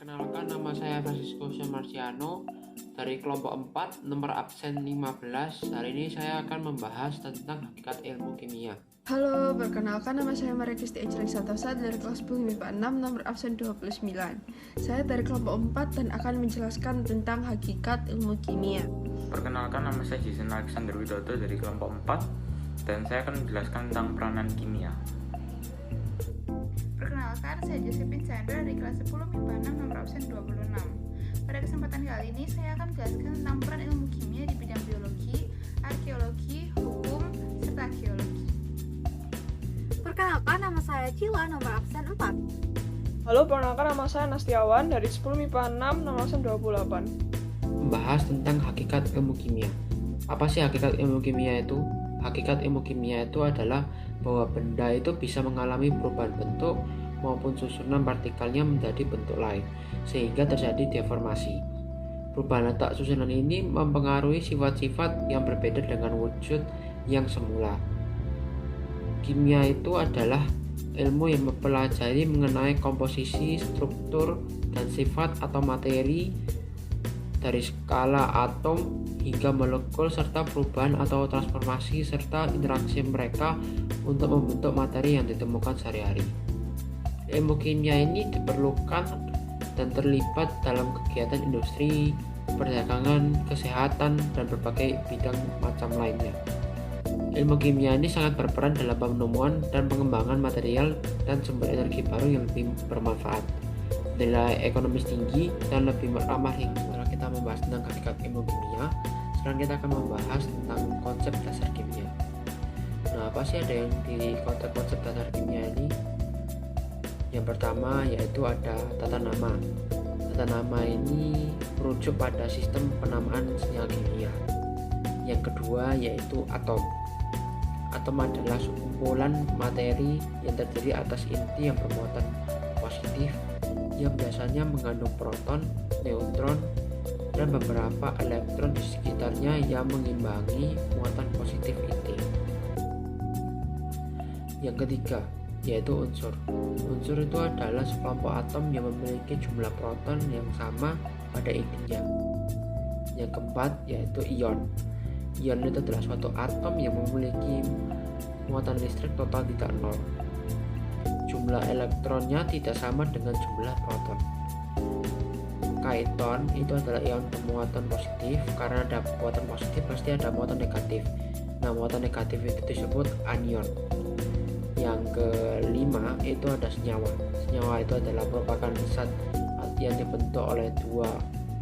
Perkenalkan, nama saya Francisco Marciano dari kelompok 4, nomor absen 15. Hari ini saya akan membahas tentang hakikat ilmu kimia. Halo, perkenalkan nama saya Maria Kristi Ejreng Santosa dari kelas 10 MIPA 6, nomor absen 29. Saya dari kelompok 4 dan akan menjelaskan tentang hakikat ilmu kimia. Perkenalkan, nama saya Jason Alexander Widodo dari kelompok 4 dan saya akan menjelaskan tentang peranan kimia. Perkenalkan, saya Josephine Chandra dari kelas 10 MIPA 6 nomor absen 26. Pada kesempatan kali ini saya akan menjelaskan tentang peran ilmu kimia di bidang biologi, arkeologi, hukum, serta geologi. Perkenalkan, nama saya Cila, nomor absen 4. Halo, perkenalkan nama saya Nastiawan dari 10 MIPA 6 nomor absen 28. Membahas tentang hakikat ilmu kimia. Apa sih hakikat ilmu kimia itu? Hakikat ilmu kimia itu adalah bahwa benda itu bisa mengalami perubahan bentuk maupun susunan partikelnya menjadi bentuk lain, sehingga terjadi deformasi. Perubahan letak susunan ini mempengaruhi sifat-sifat yang berbeda dengan wujud yang semula. Kimia itu adalah ilmu yang mempelajari mengenai komposisi, struktur, dan sifat atau materi dari skala atom hingga molekul serta perubahan atau transformasi serta interaksi mereka untuk membentuk materi yang ditemukan sehari-hari. Ilmu kimia ini diperlukan dan terlibat dalam kegiatan industri, perdagangan, kesehatan, dan berbagai bidang macam lainnya. Ilmu kimia ini sangat berperan dalam penemuan dan pengembangan material dan sumber energi baru yang lebih bermanfaat, nilai ekonomis tinggi, dan lebih ramah lingkungan. Setelah kita membahas tentang hakikat ilmu kimia, sekarang kita akan membahas tentang konsep dasar kimia. Nah, apa sih ada yang di konsep dasar kimia ini? Yang pertama yaitu ada tata nama. Tata nama ini merujuk pada sistem penamaan senyawa kimia. Yang kedua yaitu atom. Atom adalah sekumpulan materi yang terdiri atas inti yang bermuatan positif yang biasanya mengandung proton, neutron, dan beberapa elektron di sekitarnya yang mengimbangi muatan positif inti. Yang ketiga yaitu unsur. Unsur itu adalah sekelompok atom yang memiliki jumlah proton yang sama pada intinya. Yang keempat yaitu ion. Ion itu adalah suatu atom yang memiliki muatan listrik total tidak nol. Jumlah elektronnya tidak sama dengan jumlah proton. Kaiton itu adalah ion bermuatan positif. Karena ada muatan positif pasti ada muatan negatif. Nah, muatan negatif itu disebut anion. Yang kelima itu ada senyawa. Senyawa itu adalah merupakan zat yang dibentuk oleh dua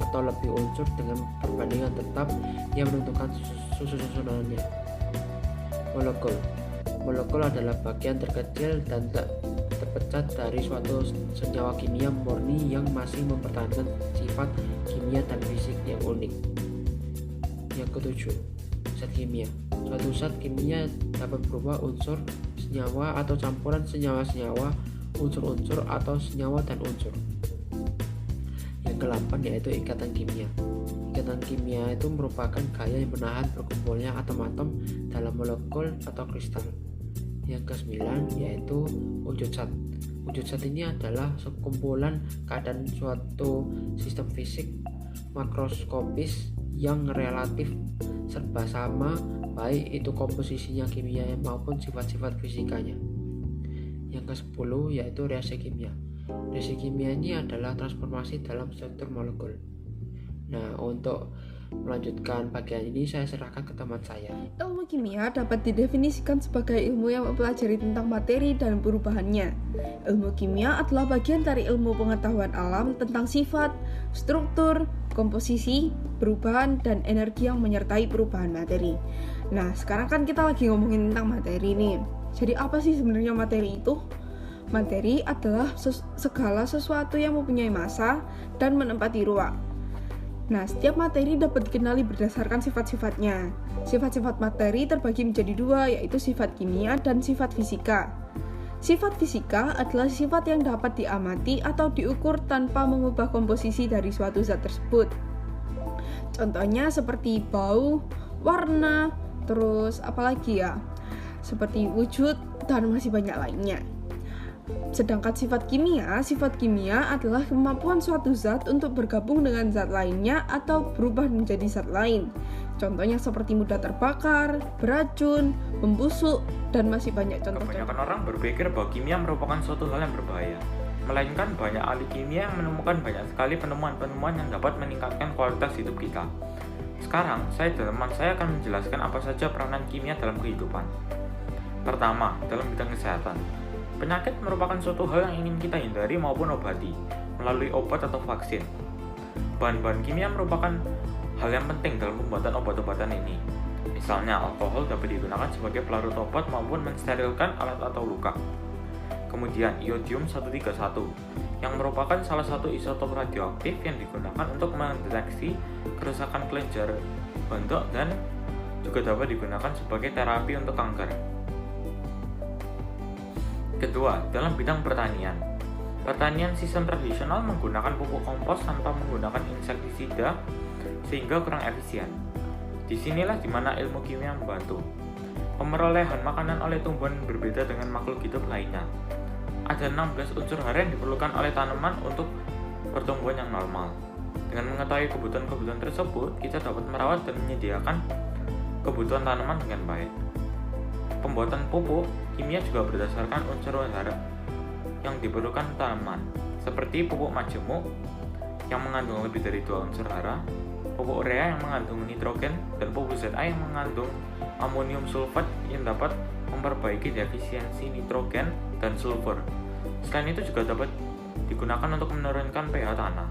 atau lebih unsur dengan perbandingan tetap yang menentukan susunannya. Molekul. Molekul adalah bagian terkecil dan tak terpecah dari suatu senyawa kimia murni yang masih mempertahankan sifat kimia dan fisik yang unik. Yang ketujuh, zat kimia. Suatu zat kimia dapat berupa unsur, senyawa atau campuran senyawa-senyawa, unsur-unsur atau senyawa dan unsur. Yang ke-8 yaitu ikatan kimia. Ikatan kimia itu merupakan gaya yang menahan berkumpulnya atom-atom dalam molekul atau kristal. Yang ke-9 yaitu wujud zat. Wujud zat ini adalah sekumpulan keadaan suatu sistem fisik makroskopis yang relatif serba sama, baik itu komposisinya kimia maupun sifat-sifat fisikanya. Yang ke-10 yaitu reaksi kimia. Reaksi kimia ini adalah transformasi dalam struktur molekul. Nah, untuk melanjutkan bagian ini saya serahkan ke teman saya. Ilmu kimia dapat didefinisikan sebagai ilmu yang mempelajari tentang materi dan perubahannya. Ilmu kimia adalah bagian dari ilmu pengetahuan alam tentang sifat, struktur, komposisi, perubahan, dan energi yang menyertai perubahan materi. Nah, sekarang kan kita lagi ngomongin tentang materi nih. Jadi apa sih sebenarnya materi itu? Materi adalah segala sesuatu yang mempunyai massa dan menempati ruang. Nah, setiap materi dapat dikenali berdasarkan sifat-sifatnya. Sifat-sifat materi terbagi menjadi dua, yaitu sifat kimia dan sifat fisika. Sifat fisika adalah sifat yang dapat diamati atau diukur tanpa mengubah komposisi dari suatu zat tersebut. Contohnya seperti bau, warna, terus apalagi ya? Seperti wujud dan masih banyak lainnya. Sedangkan sifat kimia adalah kemampuan suatu zat untuk bergabung dengan zat lainnya atau berubah menjadi zat lain. Contohnya seperti mudah terbakar, beracun, membusuk, dan masih banyak contoh. Kebanyakan orang berpikir bahwa kimia merupakan suatu hal yang berbahaya. Melainkan banyak ahli kimia yang menemukan banyak sekali penemuan-penemuan yang dapat meningkatkan kualitas hidup kita. Sekarang, saya dan teman saya akan menjelaskan apa saja peranan kimia dalam kehidupan. Pertama, dalam bidang kesehatan. Penyakit merupakan suatu hal yang ingin kita hindari maupun obati melalui obat atau vaksin. Bahan-bahan kimia merupakan hal yang penting dalam pembuatan obat-obatan ini. Misalnya, alkohol dapat digunakan sebagai pelarut obat maupun mensterilkan alat atau luka. Kemudian, iodium 131 yang merupakan salah satu isotop radioaktif yang digunakan untuk mendeteksi kerusakan kelenjar bentuk dan juga dapat digunakan sebagai terapi untuk kanker. Kedua, dalam bidang pertanian. Pertanian sistem tradisional menggunakan pupuk kompos tanpa menggunakan insektisida sehingga kurang efisien. Disinilah dimana ilmu kimia membantu. Pemerolehan makanan oleh tumbuhan berbeda dengan makhluk hidup lainnya. Ada 16 unsur hara yang diperlukan oleh tanaman untuk pertumbuhan yang normal. Dengan mengetahui kebutuhan-kebutuhan tersebut, kita dapat merawat dan menyediakan kebutuhan tanaman dengan baik. Pembuatan pupuk kimia juga berdasarkan unsur hara yang diperlukan tanaman, seperti pupuk majemuk yang mengandung lebih dari 2 unsur hara, pupuk urea yang mengandung nitrogen, dan pupuk ZA yang mengandung amonium sulfat yang dapat memperbaiki defisiensi nitrogen dan sulfur. Selain itu juga dapat digunakan untuk menurunkan pH tanah.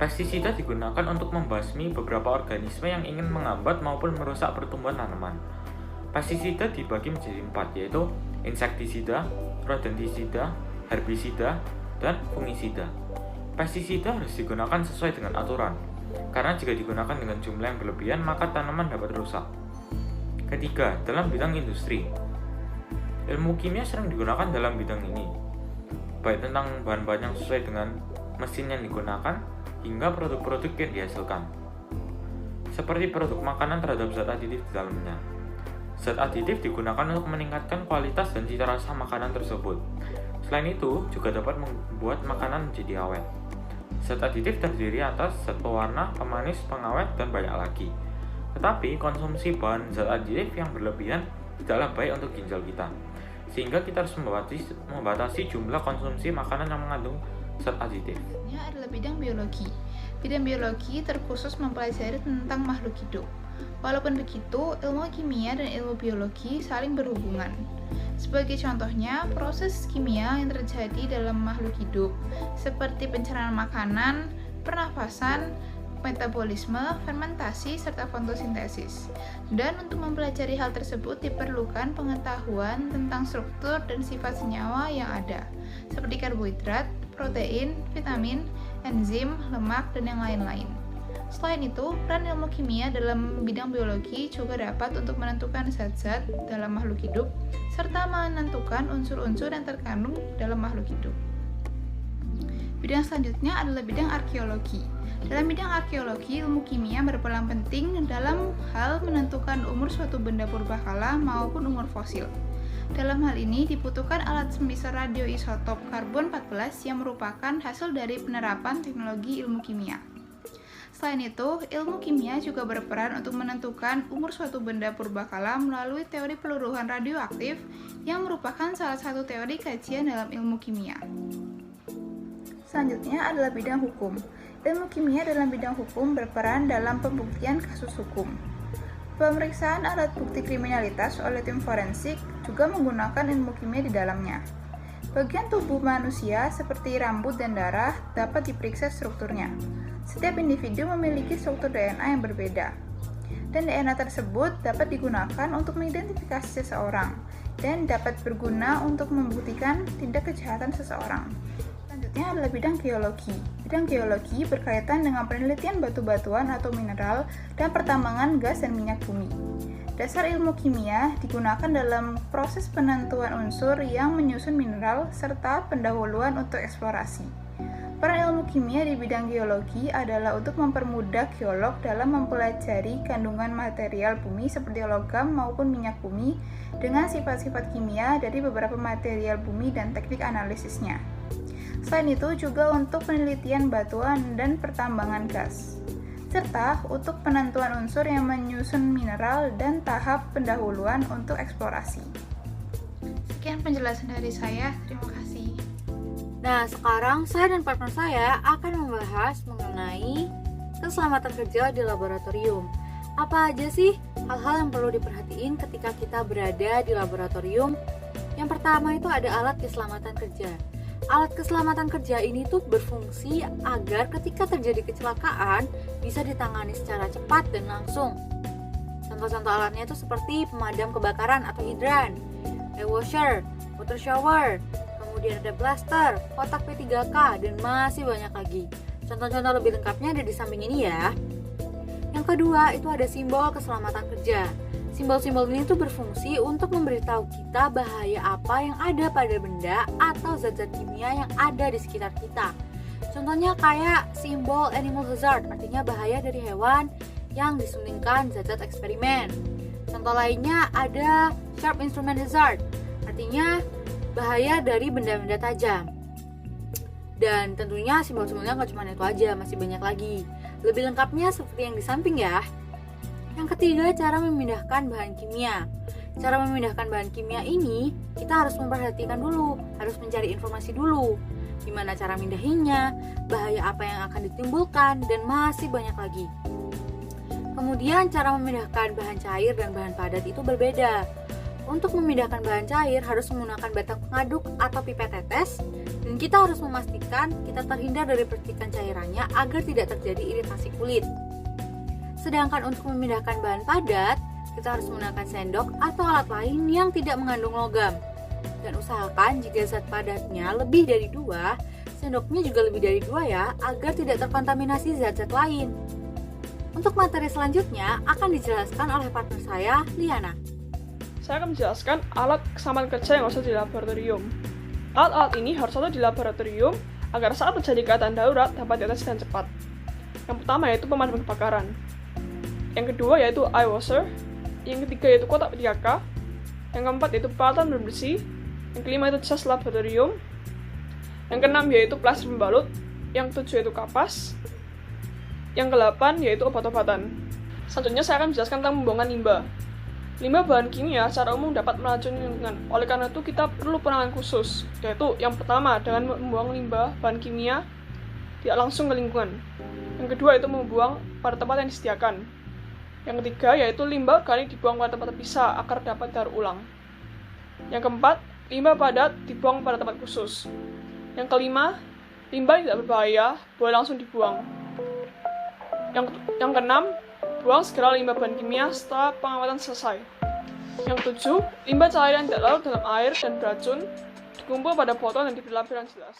Pestisida digunakan untuk membasmi beberapa organisme yang ingin menghambat maupun merusak pertumbuhan tanaman. Pestisida dibagi menjadi 4, yaitu insektisida, rodentisida, herbisida, dan fungisida. Pestisida harus digunakan sesuai dengan aturan, karena jika digunakan dengan jumlah yang berlebihan, maka tanaman dapat rusak. Ketiga, dalam bidang industri. Ilmu kimia sering digunakan dalam bidang ini, baik tentang bahan-bahan yang sesuai dengan mesin yang digunakan, hingga produk-produk yang dihasilkan. Seperti produk makanan terhadap zat aditif di dalamnya. Zat aditif digunakan untuk meningkatkan kualitas dan cita rasa makanan tersebut. Selain itu, juga dapat membuat makanan menjadi awet. Zat aditif terdiri atas zat pewarna, pemanis, pengawet, dan banyak lagi. Tetapi, konsumsi bahan zat aditif yang berlebihan tidaklah baik untuk ginjal kita, sehingga kita harus membatasi jumlah konsumsi makanan yang mengandung zat aditif. Ini adalah bidang biologi. Bidang biologi terkhusus mempelajari tentang makhluk hidup. Walaupun begitu, ilmu kimia dan ilmu biologi saling berhubungan. Sebagai contohnya, proses kimia yang terjadi dalam makhluk hidup, seperti pencernaan makanan, pernafasan, metabolisme, fermentasi, serta fotosintesis. Dan untuk mempelajari hal tersebut diperlukan pengetahuan tentang struktur dan sifat senyawa yang ada, seperti karbohidrat, protein, vitamin, enzim, lemak, dan yang lain-lain. Selain itu, peran ilmu kimia dalam bidang biologi juga dapat untuk menentukan zat-zat dalam makhluk hidup, serta menentukan unsur-unsur yang terkandung dalam makhluk hidup. Bidang selanjutnya adalah bidang arkeologi. Dalam bidang arkeologi, ilmu kimia berperan penting dalam hal menentukan umur suatu benda purbakala maupun umur fosil. Dalam hal ini dibutuhkan alat semisal radioisotop karbon-14 yang merupakan hasil dari penerapan teknologi ilmu kimia. Selain itu, ilmu kimia juga berperan untuk menentukan umur suatu benda purbakala melalui teori peluruhan radioaktif yang merupakan salah satu teori kajian dalam ilmu kimia. Selanjutnya adalah bidang hukum. Ilmu kimia dalam bidang hukum berperan dalam pembuktian kasus hukum. Pemeriksaan alat bukti kriminalitas oleh tim forensik juga menggunakan ilmu kimia di dalamnya. Bagian tubuh manusia seperti rambut dan darah dapat diperiksa strukturnya. Setiap individu memiliki struktur DNA yang berbeda, dan DNA tersebut dapat digunakan untuk mengidentifikasi seseorang dan dapat berguna untuk membuktikan tindak kejahatan seseorang. Selanjutnya adalah bidang geologi. Bidang geologi berkaitan dengan penelitian batu-batuan atau mineral dan pertambangan gas dan minyak bumi. Dasar ilmu kimia digunakan dalam proses penentuan unsur yang menyusun mineral serta pendahuluan untuk eksplorasi. Peran ilmu kimia di bidang geologi adalah untuk mempermudah geolog dalam mempelajari kandungan material bumi seperti logam maupun minyak bumi dengan sifat-sifat kimia dari beberapa material bumi dan teknik analisisnya. Selain itu juga untuk penelitian batuan dan pertambangan gas, serta untuk penentuan unsur yang menyusun mineral dan tahap pendahuluan untuk eksplorasi. Sekian penjelasan dari saya, terima kasih. Nah, sekarang saya dan partner saya akan membahas mengenai keselamatan kerja di laboratorium. Apa aja sih hal-hal yang perlu diperhatiin ketika kita berada di laboratorium? Yang pertama itu ada alat keselamatan kerja. Alat keselamatan kerja ini tuh berfungsi agar ketika terjadi kecelakaan bisa ditangani secara cepat dan langsung. Contoh-contoh alatnya itu seperti pemadam kebakaran atau hidran, air washer, water shower, kemudian ada blaster, kotak P3K, dan masih banyak lagi. Contoh-contoh lebih lengkapnya ada di samping ini ya. Yang kedua itu ada simbol keselamatan kerja. Simbol-simbol ini tuh berfungsi untuk memberitahu kita bahaya apa yang ada pada benda atau zat-zat kimia yang ada di sekitar kita. Contohnya kayak simbol animal hazard, artinya bahaya dari hewan yang disuntingkan zat-zat eksperimen. Contoh lainnya ada sharp instrument hazard, artinya bahaya dari benda-benda tajam. Dan tentunya simbol-simbolnya nggak cuma itu aja, masih banyak lagi. Lebih lengkapnya seperti yang di samping ya. Yang ketiga, cara memindahkan bahan kimia. Cara memindahkan bahan kimia ini, kita harus memperhatikan dulu, harus mencari informasi dulu. Gimana cara mindahinnya, bahaya apa yang akan ditimbulkan, dan masih banyak lagi. Kemudian, cara memindahkan bahan cair dan bahan padat itu berbeda. Untuk memindahkan bahan cair harus menggunakan batang pengaduk atau pipet tetes, dan kita harus memastikan kita terhindar dari percikan cairannya agar tidak terjadi iritasi kulit. Sedangkan untuk memindahkan bahan padat, kita harus menggunakan sendok atau alat lain yang tidak mengandung logam. Dan usahakan jika zat padatnya lebih dari 2, sendoknya juga lebih dari 2 ya, agar tidak terkontaminasi zat-zat lain. Untuk materi selanjutnya akan dijelaskan oleh partner saya, Liana. Saya akan menjelaskan alat keselamatan kerja yang harus ada di laboratorium. Alat-alat ini harus ada di laboratorium agar saat terjadi keadaan darurat dapat diatasi dengan cepat. Yang pertama yaitu pemadam kebakaran. Yang kedua yaitu air washer. Yang ketiga yaitu kotak P3K. Yang keempat yaitu peralatan bersih. Yang kelima itu jas laboratorium. Yang keenam yaitu plastik pembalut. Yang ketujuh yaitu kapas. Yang kedelapan yaitu obat-obatan. Selanjutnya saya akan menjelaskan tentang pembuangan limbah. Limbah bahan kimia secara umum dapat meracuni lingkungan. Oleh karena itu kita perlu penanganan khusus, yaitu yang pertama dengan membuang limbah bahan kimia tidak langsung ke lingkungan. Yang kedua itu membuang pada tempat yang disediakan. Yang ketiga yaitu limbah organik dibuang pada tempat terpisah agar dapat daur ulang. Yang keempat, limbah padat dibuang pada tempat khusus. Yang kelima, limbah tidak berbahaya boleh langsung dibuang. Yang keenam, buang segera limbah bahan kimia setelah pengawatan selesai. Yang ketujuh, limbah cair yang tidak larut dalam air dan beracun dikumpul pada botol dan diberi lampiran jelas.